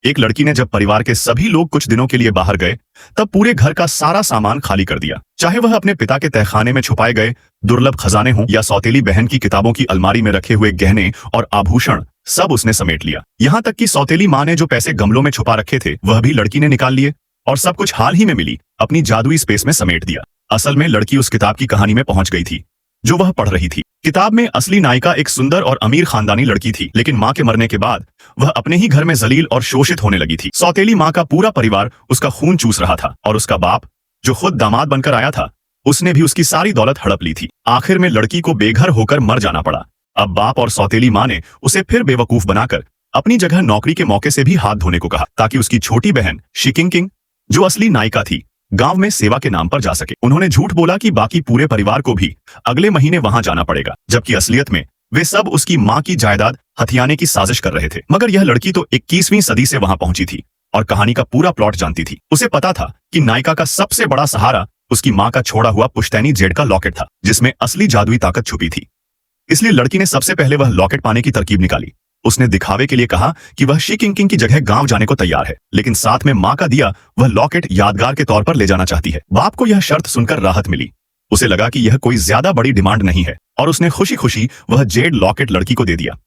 एक लड़की ने जब परिवार के सभी लोग कुछ दिनों के लिए बाहर गए, तब पूरे घर का सारा सामान खाली कर दिया। चाहे वह अपने पिता के तहखाने में छुपाए गए दुर्लभ खजाने हों या सौतेली बहन की किताबों की अलमारी में रखे हुए गहने और आभूषण, सब उसने समेट लिया। यहाँ तक कि सौतेली माँ ने जो पैसे गमलों में छुपा रखे थे वह भी लड़की ने निकाल लिए और सब कुछ हाल ही में मिली अपनी जादुई स्पेस में समेट दिया। असल में लड़की उस किताब की कहानी में पहुंच गई थी जो वह पढ़ रही थी। किताब में असली नायिका एक सुंदर और अमीर खानदानी लड़की थी, लेकिन माँ के मरने के बाद वह अपने ही घर में जलील और शोषित होने लगी थी। सौतेली माँ का पूरा परिवार उसका खून चूस रहा था और उसका बाप, जो खुद दामाद बनकर आया था, उसने भी उसकी सारी दौलत हड़प ली थी। आखिर में लड़की को बेघर होकर मर जाना पड़ा। अब बाप और सौतेली माँ ने उसे फिर बेवकूफ बनाकर अपनी जगह नौकरी के मौके से भी हाथ धोने को कहा, ताकि उसकी छोटी बहन शिकिंग, जो असली नायिका थी, गांव में सेवा के नाम पर जा सके। उन्होंने झूठ बोला कि बाकी पूरे परिवार को भी अगले महीने वहां जाना पड़ेगा, जबकि असलियत में वे सब उसकी मां की जायदाद हथियाने की साजिश कर रहे थे। मगर यह लड़की तो 21वीं सदी से वहां पहुंची थी और कहानी का पूरा प्लॉट जानती थी। उसे पता था कि नायिका का सबसे बड़ा सहारा उसकी मां का छोड़ा हुआ पुश्तैनी जेड का लॉकेट था, जिसमें असली जादुई ताकत छुपी थी। इसलिए लड़की ने सबसे पहले वह लॉकेट पाने की तरकीब निकाली। उसने दिखावे के लिए कहा कि वह शिकिंग की जगह गांव जाने को तैयार है, लेकिन साथ में मां का दिया वह लॉकेट यादगार के तौर पर ले जाना चाहती है। बाप को यह शर्त सुनकर राहत मिली। उसे लगा कि यह कोई ज्यादा बड़ी डिमांड नहीं है और उसने खुशी खुशी वह जेड लॉकेट लड़की को दे दिया।